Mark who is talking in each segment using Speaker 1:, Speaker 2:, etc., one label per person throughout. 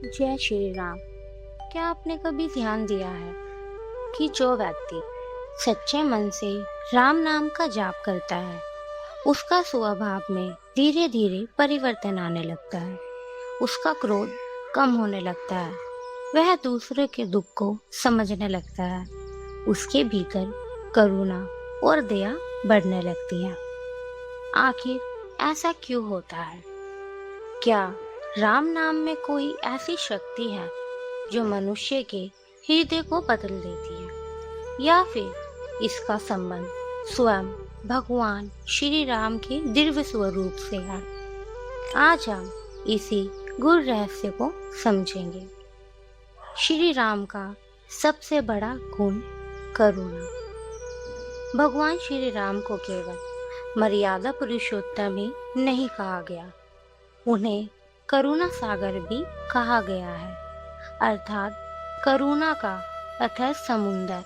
Speaker 1: जय श्री राम। क्या आपने कभी ध्यान दिया है कि जो व्यक्ति सच्चे मन से राम नाम का जाप करता है, उसका स्वभाव में धीरे धीरे परिवर्तन आने लगता है। उसका क्रोध कम होने लगता है। वह दूसरे के दुख को समझने लगता है। उसके भीतर करुणा और दया बढ़ने लगती है। आखिर ऐसा क्यों होता है? क्या राम नाम में कोई ऐसी शक्ति है जो मनुष्य के हृदय को बदल देती है, या फिर इसका संबंध स्वयं भगवान श्री राम के दिव्य स्वरूप से है? आज हम इसी गुर रहस्य को समझेंगे। श्री राम का सबसे बड़ा गुण करुणा। भगवान श्री राम को केवल मर्यादा पुरुषोत्तम ही नहीं कहा गया, उन्हें करुणा सागर भी कहा गया है, अर्थात करुणा का अथाह समुंदर।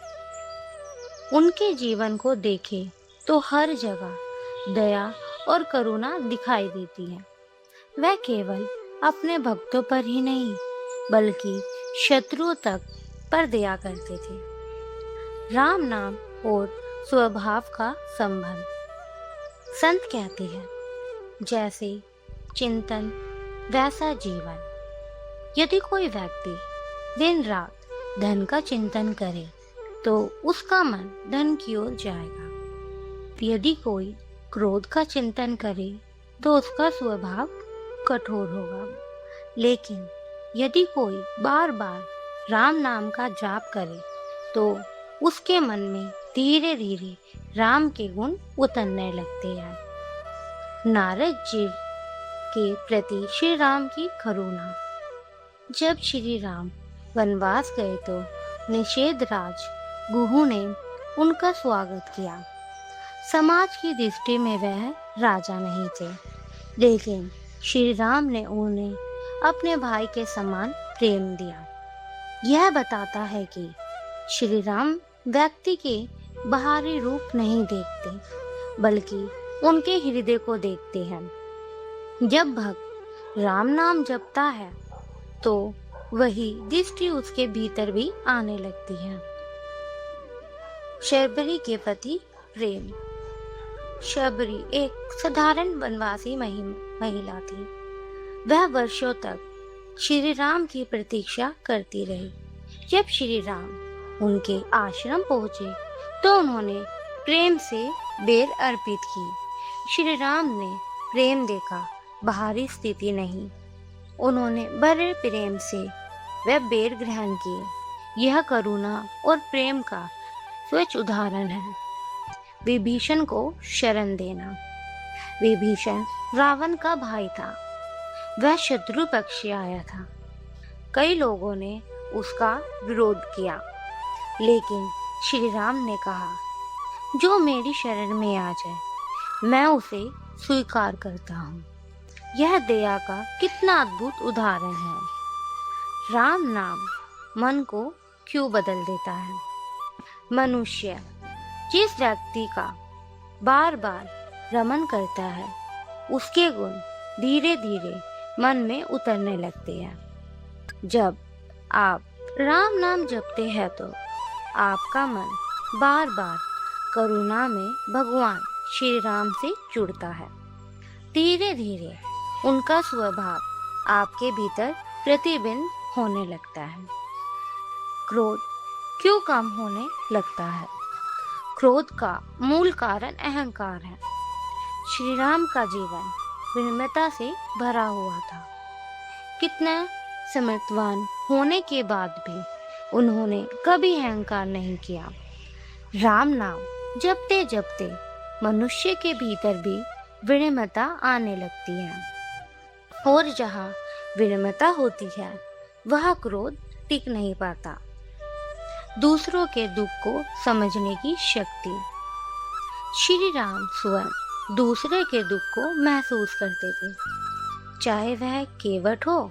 Speaker 1: उनके जीवन को देखें तो हर जगह दया और करुणा दिखाई देती है। वह केवल अपने भक्तों पर ही नहीं, बल्कि शत्रुओं तक पर दया करते थे। राम नाम और स्वभाव का संबंध। संत कहते हैं, जैसे चिंतन वैसा जीवन। यदि कोई व्यक्ति दिन रात धन का चिंतन करे तो उसका मन धन की ओर जाएगा। यदि कोई क्रोध का चिंतन करे तो उसका स्वभाव कठोर होगा। लेकिन यदि कोई बार बार राम नाम का जाप करे तो उसके मन में धीरे धीरे राम के गुण उतरने लगते हैं। नारद जी के प्रति श्री राम की करुणा। जब श्री राम वनवास गए तो निषेध राज गुहू ने उनका स्वागत किया। समाज की दृष्टि में वह राजा नहीं थे, लेकिन श्री राम ने उन्हें अपने भाई के समान प्रेम दिया। यह बताता है कि श्री राम व्यक्ति के बाहरी रूप नहीं देखते, बल्कि उनके हृदय को देखते हैं। जब भक्त राम नाम जपता है तो वही दृष्टि उसके भीतर भी आने लगती है। शबरी के प्रति प्रेम। शबरी एक साधारण वनवासी महिला थी। वह वर्षों तक श्री राम की प्रतीक्षा करती रही। जब श्री राम उनके आश्रम पहुंचे तो उन्होंने प्रेम से बेर अर्पित की। श्री राम ने प्रेम देखा, बाहरी स्थिति नहीं। उन्होंने बड़े प्रेम से वह बेर ग्रहण किए। यह करुणा और प्रेम का स्वच्छ उदाहरण है। विभीषण को शरण देना। विभीषण रावण का भाई था। वह शत्रु पक्ष से आया था। कई लोगों ने उसका विरोध किया, लेकिन श्री राम ने कहा, जो मेरी शरण में आ जाए मैं उसे स्वीकार करता हूँ। यह दया का कितना अद्भुत उदाहरण है। राम नाम मन को क्यों बदल देता है? मनुष्य जिस व्यक्ति का बार बार रमन करता है, उसके गुण धीरे धीरे मन में उतरने लगते हैं। जब आप राम नाम जपते हैं तो आपका मन बार बार करुणा में भगवान श्री राम से जुड़ता है। धीरे धीरे उनका स्वभाव आपके भीतर प्रतिबिंब होने लगता है। क्रोध क्यों कम होने लगता है? क्रोध का मूल कारण अहंकार है। श्री राम का जीवन विनम्रता से भरा हुआ था। कितना समर्थवान होने के बाद भी उन्होंने कभी अहंकार नहीं किया। राम नाम जपते जपते मनुष्य के भीतर भी विनम्रता आने लगती है, और जहाँ विनम्रता होती है वह क्रोध टिक नहीं पाता। दूसरों के दुख को समझने की शक्ति। श्री राम स्वयं दूसरे के दुख को महसूस करते थे, चाहे वह केवट हो,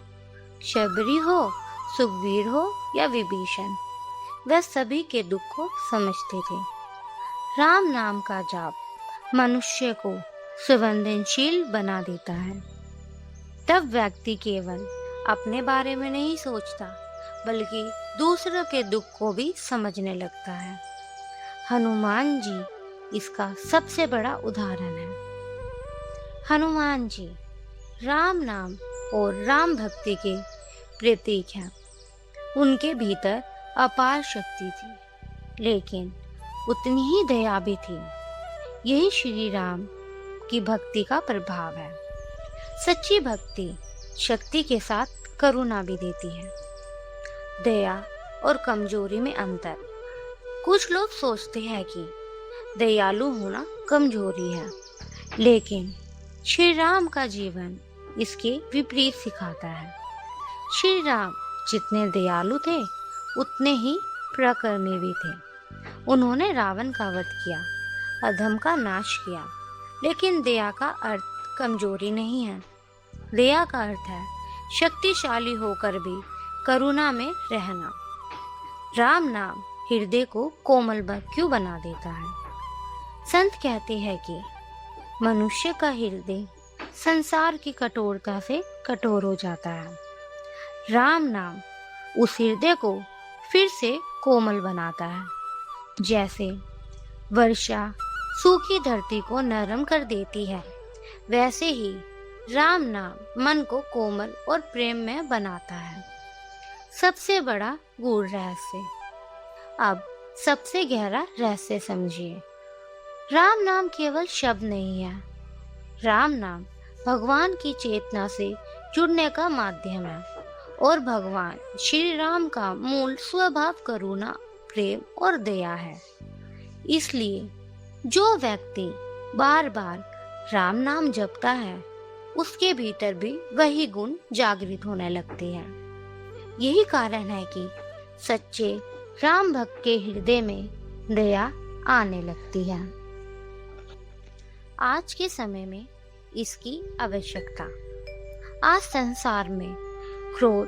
Speaker 1: शबरी हो, सुग्रीव हो या विभीषण। वह सभी के दुख को समझते थे। राम नाम का जाप मनुष्य को संवेदनशील बना देता है। तब व्यक्ति केवल अपने बारे में नहीं सोचता, बल्कि दूसरों के दुख को भी समझने लगता है। हनुमान जी इसका सबसे बड़ा उदाहरण है। हनुमान जी राम नाम और राम भक्ति के प्रतीक हैं। उनके भीतर अपार शक्ति थी, लेकिन उतनी ही दया भी थी। यही श्री राम की भक्ति का प्रभाव है। सच्ची भक्ति शक्ति के साथ करुणा भी देती है। दया और कमजोरी में अंतर। कुछ लोग सोचते हैं कि दयालु होना कमजोरी है, लेकिन श्री राम का जीवन इसके विपरीत सिखाता है। श्री राम जितने दयालु थे, उतने ही पराक्रमी भी थे। उन्होंने रावण का वध किया, अधम का नाश किया, लेकिन दया का अर्थ कमजोरी नहीं है। दया का अर्थ है शक्तिशाली होकर भी करुणा में रहना। राम नाम हृदय को कोमल क्यों बना देता है? संत कहते हैं कि मनुष्य का हृदय संसार की कठोरता से कठोर हो जाता है। राम नाम उस हृदय को फिर से कोमल बनाता है। जैसे वर्षा सूखी धरती को नरम कर देती है, वैसे ही राम नाम मन को कोमल और प्रेम में बनाता है। सबसे बड़ा गूढ़ रहस्य। अब सबसे गहरा रहस्य समझिए। राम नाम केवल शब्द नहीं है। राम नाम भगवान की चेतना से जुड़ने का माध्यम है, और भगवान श्री राम का मूल स्वभाव करुणा, प्रेम और दया है। इसलिए जो व्यक्ति बार बार राम नाम जपता है, उसके भीतर भी वही गुण जागृत होने लगते हैं। यही कारण है कि सच्चे राम भक्त के हृदय में दया आने लगती है। आज के समय में इसकी आवश्यकता। आज संसार में क्रोध,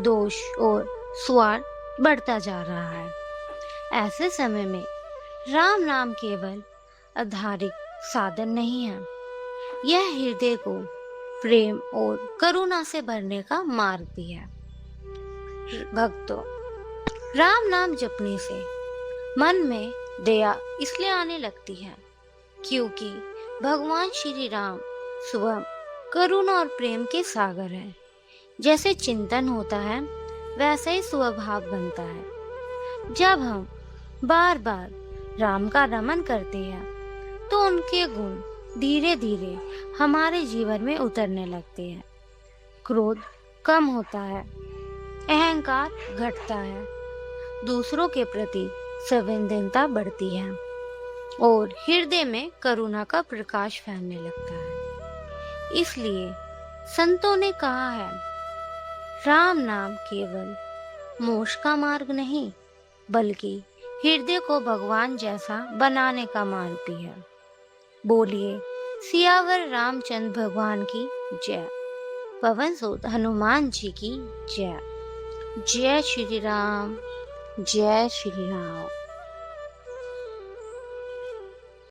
Speaker 1: दोष और स्वार्थ बढ़ता जा रहा है। ऐसे समय में राम नाम केवल आधारिक साधन नहीं है, यह हृदय को प्रेम और करुणा से भरने का मार्ग भी है। भक्तों, राम नाम जपने से मन में दया इसलिए आने लगती है क्योंकि भगवान श्री राम स्वयं करुणा और प्रेम के सागर हैं। जैसे चिंतन होता है, वैसे ही स्वभाव बनता है। जब हम बार बार राम का रमन करते हैं, तो उनके गुण धीरे धीरे हमारे जीवन में उतरने लगते हैं। क्रोध कम होता है, अहंकार घटता है, दूसरों के प्रति संवेदनता बढ़ती है और हृदय में करुणा का प्रकाश फैलने लगता है। इसलिए संतों ने कहा है, राम नाम केवल मोक्ष का मार्ग नहीं, बल्कि हृदय को भगवान जैसा बनाने का मार्ग भी है। बोलिए सियावर रामचंद्र भगवान की जय। पवन सुत हनुमान जी की जय। जय श्री राम, जय श्री राम।